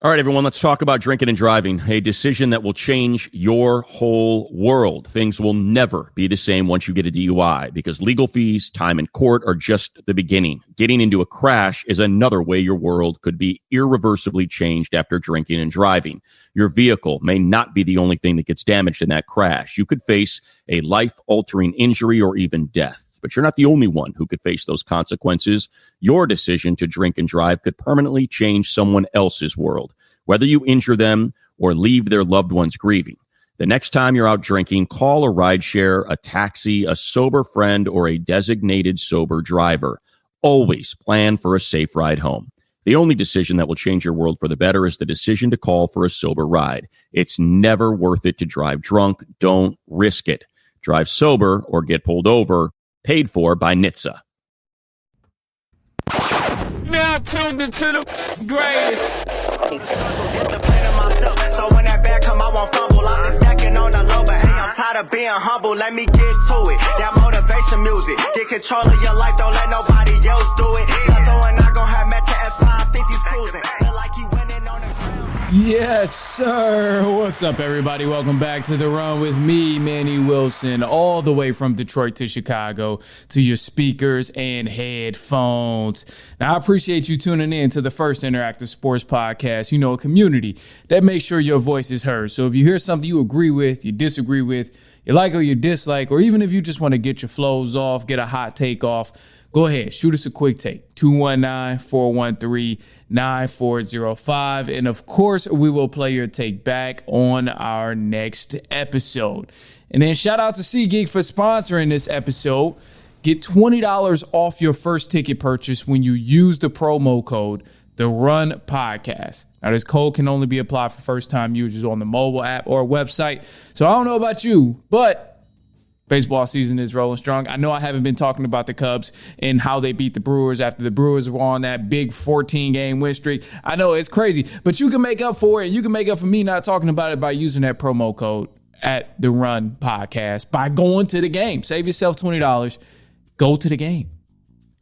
All right, everyone, let's talk about drinking and driving, a decision that will change your whole world. Things will never be the same once you get a DUI because legal fees, time in court are just the beginning. Getting into a crash is another way your world could be irreversibly changed after drinking and driving. Your vehicle may not be the only thing that gets damaged in that crash. You could face a life-altering injury or even death. But you're not the only one who could face those consequences. Your decision to drink and drive could permanently change someone else's world, whether you injure them or leave their loved ones grieving. The next time you're out drinking, call a rideshare, a taxi, a sober friend, or a designated sober driver. Always plan for a safe ride home. The only decision that will change your world for the better is the decision to call for a sober ride. It's never worth it to drive drunk. Don't risk it. Drive sober or get pulled over. Paid for by NHTSA. Now tuned into the greatest. So when that bag come, I won't fumble. I'm just stacking on the low, but hey, I'm tired of being humble. Let me get to it. That motivation music. Get control of your life. Don't let nobody else do it. Cause I'm not gonna have Metro S550s cruising. Feel like you winning on the ground. Yes, sir. What's up, everybody? Welcome back to The Run with me, Manny Wilson, all the way from Detroit to Chicago to your speakers and headphones. Now, I appreciate you tuning in to the first interactive sports podcast, a community that makes sure your voice is heard. So if you hear something you agree with, you disagree with, you like or you dislike, or even if you just want to get your flows off, get a hot take off, go ahead, shoot us a quick take, 219-413-9405. And of course, we will play your take back on our next episode. And then shout out to SeatGeek for sponsoring this episode. Get $20 off your first ticket purchase when you use the promo code The Run Podcast. Now, this code can only be applied for first-time users on the mobile app or website. So I don't know about you, but baseball season is rolling strong. I know I haven't been talking about the Cubs and how they beat the Brewers after the Brewers were on that big 14-game win streak. I know it's crazy, but you can make up for it. You can make up for me not talking about it by using that promo code at The Run Podcast by going to the game. Save yourself $20. Go to the game.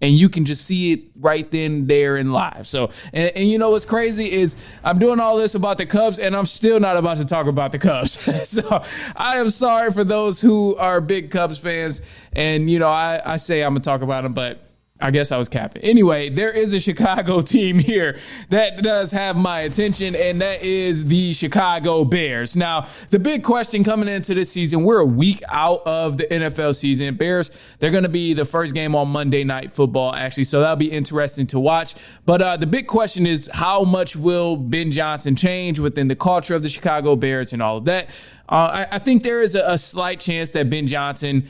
And you can just see it right then, there, and live. So, and you know what's crazy is I'm doing all this about the Cubs, and I'm still not about to talk about the Cubs. So I am sorry for those who are big Cubs fans. And, I say I'm going to talk about them, but I guess I was capping. Anyway, there is a Chicago team here that does have my attention, and that is the Chicago Bears. Now, the big question coming into this season, we're a week out of the NFL season. Bears, they're going to be the first game on Monday Night Football, actually, so that'll be interesting to watch. But the big question is, how much will Ben Johnson change within the culture of the Chicago Bears and all of that? I think there is a slight chance that Ben Johnson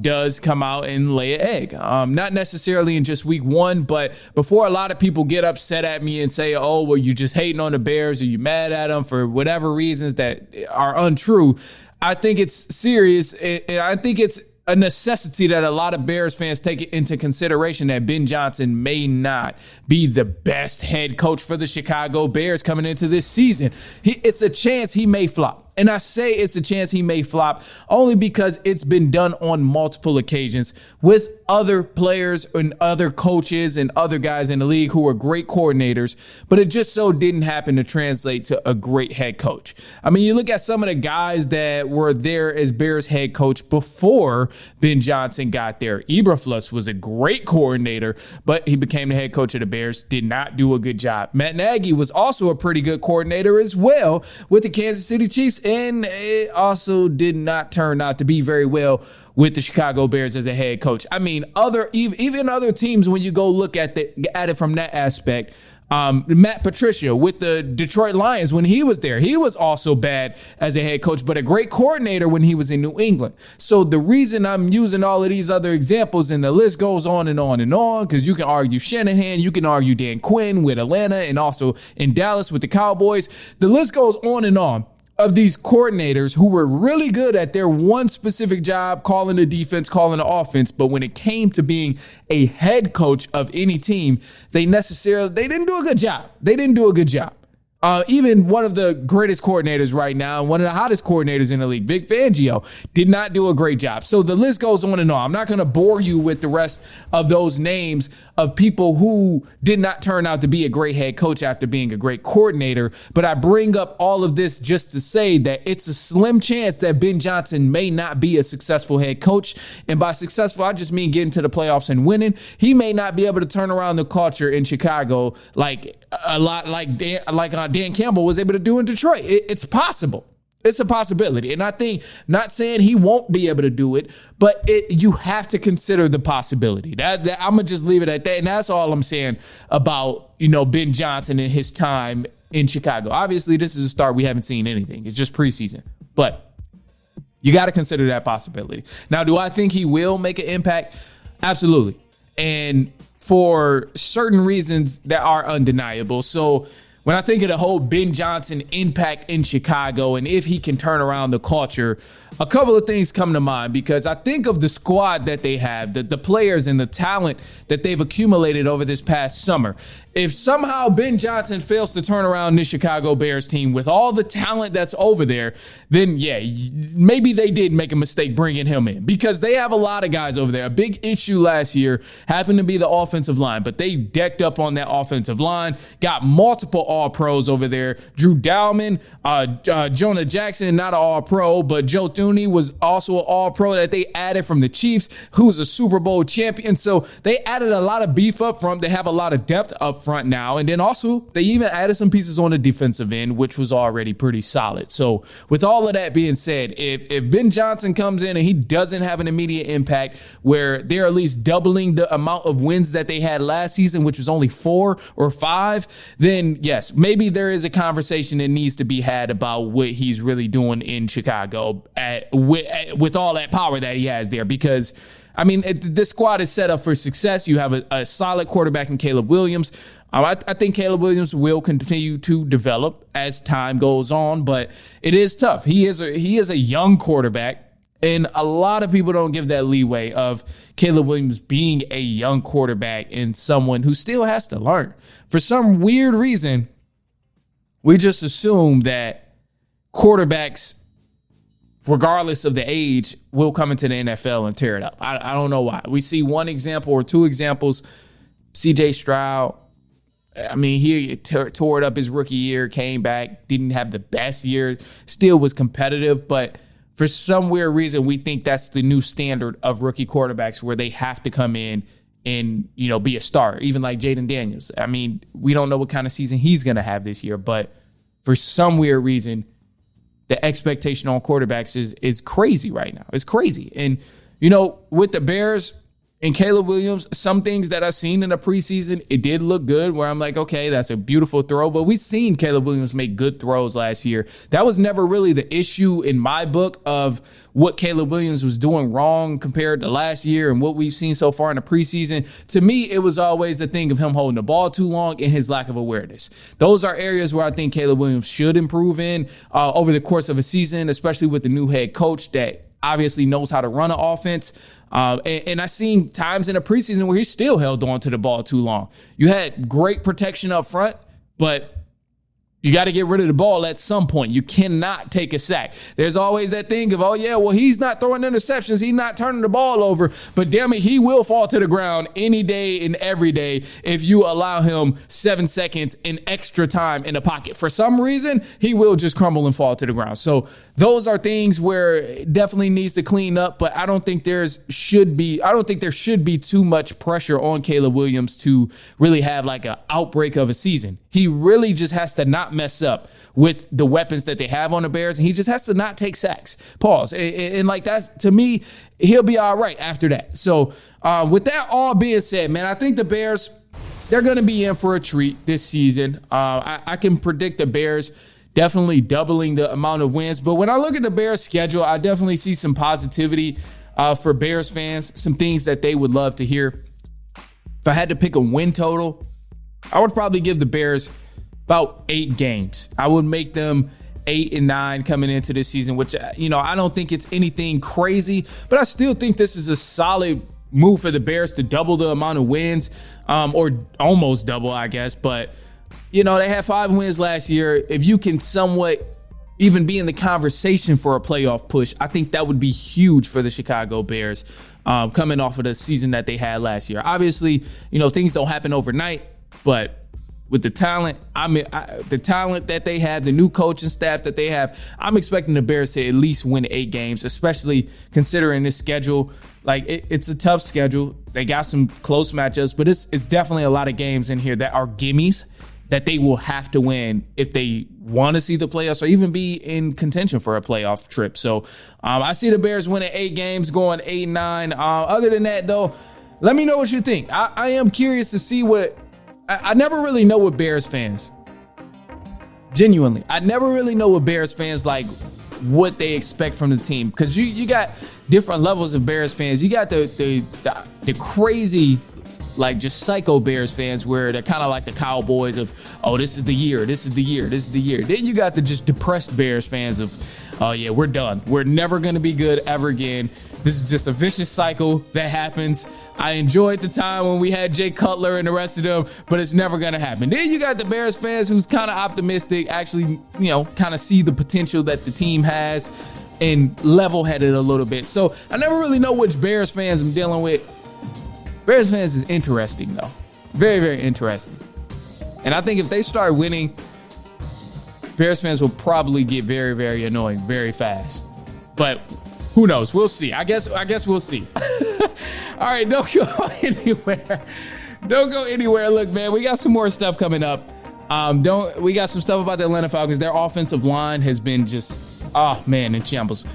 does come out and lay an egg. Not necessarily in just week one, but before a lot of people get upset at me and say, oh, well, you just hating on the Bears or you mad at them for whatever reasons that are untrue. I think it's serious, and I think it's a necessity that a lot of Bears fans take into consideration that Ben Johnson may not be the best head coach for the Chicago Bears coming into this season. It's a chance he may flop. And I say it's a chance he may flop only because it's been done on multiple occasions with other players and other coaches and other guys in the league who are great coordinators, but it just so didn't happen to translate to a great head coach. I mean, you look at some of the guys that were there as Bears head coach before Ben Johnson got there. Eberflus was a great coordinator, but he became the head coach of the Bears, did not do a good job. Matt Nagy was also a pretty good coordinator as well with the Kansas City Chiefs, and it also did not turn out to be very well with the Chicago Bears as a head coach. I mean, even other teams, when you go look at it from that aspect, Matt Patricia with the Detroit Lions, when he was there, he was also bad as a head coach, but a great coordinator when he was in New England. So the reason I'm using all of these other examples, and the list goes on and on and on, because you can argue Shanahan, you can argue Dan Quinn with Atlanta, and also in Dallas with the Cowboys. The list goes on and on of these coordinators who were really good at their one specific job, calling the defense, calling the offense. But when it came to being a head coach of any team, they didn't do a good job. They didn't do a good job. Even one of the greatest coordinators right now, one of the hottest coordinators in the league, Vic Fangio, did not do a great job. So the list goes on and on. I'm not going to bore you with the rest of those names of people who did not turn out to be a great head coach after being a great coordinator. But I bring up all of this just to say that it's a slim chance that Ben Johnson may not be a successful head coach. And by successful, I just mean getting to the playoffs and winning. He may not be able to turn around the culture in Chicago like a lot like Dan Campbell was able to do in Detroit. It's possible. It's a possibility. And I think, not saying he won't be able to do it, but you have to consider the possibility. That I'm going to just leave it at that. And that's all I'm saying about, Ben Johnson and his time in Chicago. Obviously, this is a start. We haven't seen anything. It's just preseason. But you got to consider that possibility. Now, do I think he will make an impact? Absolutely. And for certain reasons that are undeniable. So when I think of the whole Ben Johnson impact in Chicago and if he can turn around the culture, a couple of things come to mind because I think of the squad that they have, the players and the talent that they've accumulated over this past summer. If somehow Ben Johnson fails to turn around this Chicago Bears team with all the talent that's over there, then yeah, maybe they did make a mistake bringing him in because they have a lot of guys over there. A big issue last year happened to be the offensive line, but they decked up on that offensive line, got multiple All-Pros over there. Drew Dowman, Jonah Jackson, not an All-Pro, but Joe Thuney was also an All-Pro that they added from the Chiefs, who's a Super Bowl champion. So they added a lot of beef up front. They have a lot of depth up front now. And then also they even added some pieces on the defensive end, which was already pretty solid. So with all of that being said, if Ben Johnson comes in and he doesn't have an immediate impact where they're at least doubling the amount of wins that they had last season, which was only 4 or 5, then yes, maybe there is a conversation that needs to be had about what he's really doing in Chicago with all that power that he has there. Because I mean, this squad is set up for success. You have a solid quarterback in Caleb Williams. I think Caleb Williams will continue to develop as time goes on, but it is tough. He is a young quarterback, and a lot of people don't give that leeway of Caleb Williams being a young quarterback and someone who still has to learn. For some weird reason, we just assume that quarterbacks, regardless of the age, will come into the NFL and tear it up. I don't know why. We see one example or two examples. CJ Stroud, I mean, he tore it up his rookie year, came back, didn't have the best year, still was competitive. But for some weird reason, we think that's the new standard of rookie quarterbacks where they have to come in and, be a star, even like Jaden Daniels. I mean, we don't know what kind of season he's going to have this year, but for some weird reason, the expectation on quarterbacks is crazy right now. It's crazy. And, with the Bears and Caleb Williams, some things that I've seen in the preseason, it did look good where I'm like, okay, that's a beautiful throw. But we've seen Caleb Williams make good throws last year. That was never really the issue in my book of what Caleb Williams was doing wrong compared to last year and what we've seen so far in the preseason. To me, it was always the thing of him holding the ball too long and his lack of awareness. Those are areas where I think Caleb Williams should improve in over the course of a season, especially with the new head coach that obviously knows how to run an offense. And I've seen times in the preseason where he still held on to the ball too long. You had great protection up front, but you got to get rid of the ball at some point. You cannot take a sack. There's always that thing of, he's not throwing interceptions. He's not turning the ball over. But damn it, he will fall to the ground any day and every day if you allow him 7 seconds in extra time in the pocket. For some reason, he will just crumble and fall to the ground. So those are things where it definitely needs to clean up. But I don't think there should be too much pressure on Caleb Williams to really have like an outbreak of a season. He really just has to not mess up with the weapons that they have on the Bears, and he just has to not take sacks. Pause. And like that's, to me, he'll be all right after that. So with that all being said, man, I think the Bears, they're going to be in for a treat this season. I can predict the Bears definitely doubling the amount of wins. But when I look at the Bears schedule, I definitely see some positivity for Bears fans, some things that they would love to hear. If I had to pick a win total, I would probably give the Bears about 8 games. I would make them 8-9 coming into this season, which, I don't think it's anything crazy, but I still think this is a solid move for the Bears to double the amount of wins, or almost double, I guess. But they had 5 wins last year. If you can somewhat even be in the conversation for a playoff push, I think that would be huge for the Chicago Bears, coming off of the season that they had last year. Obviously, things don't happen overnight, but with the talent, the talent that they have, the new coaching staff that they have, I'm expecting the Bears to at least win 8 games, especially considering this schedule. Like, it's a tough schedule. They got some close matchups, but it's definitely a lot of games in here that are gimmies that they will have to win if they want to see the playoffs or even be in contention for a playoff trip. So I see the Bears winning 8 games, going 8-9. Other than that, though, let me know what you think. I am curious to see what I never really know with Bears fans. Genuinely, I never really know with Bears fans, like, what they expect from the team, because you got different levels of Bears fans. You got the crazy, like, just psycho Bears fans where they're kind of like the Cowboys of, oh, this is the year, this is the year, this is the year. Then you got the just depressed Bears fans of, oh yeah, we're done. We're never going to be good ever again. This is just a vicious cycle that happens. I enjoyed the time when we had Jay Cutler and the rest of them, but it's never going to happen. Then you got the Bears fans who's kind of optimistic, actually, kind of see the potential that the team has and level-headed a little bit. So I never really know which Bears fans I'm dealing with. Bears fans is interesting, though. Very, very interesting. And I think if they start winning, Bears fans will probably get very, very annoying very fast. But who knows? We'll see. I guess we'll see. All right, don't go anywhere. Don't go anywhere. Look, man, we got some more stuff coming up. We got some stuff about the Atlanta Falcons. Their offensive line has been just, in shambles.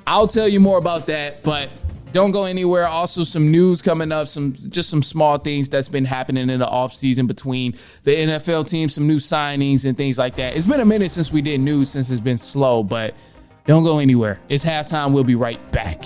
I'll tell you more about that, but don't go anywhere. Also, some news coming up, some small things that's been happening in the offseason between the NFL teams, some new signings and things like that. It's been a minute since we did news, since it's been slow, but don't go anywhere. It's halftime. We'll be right back.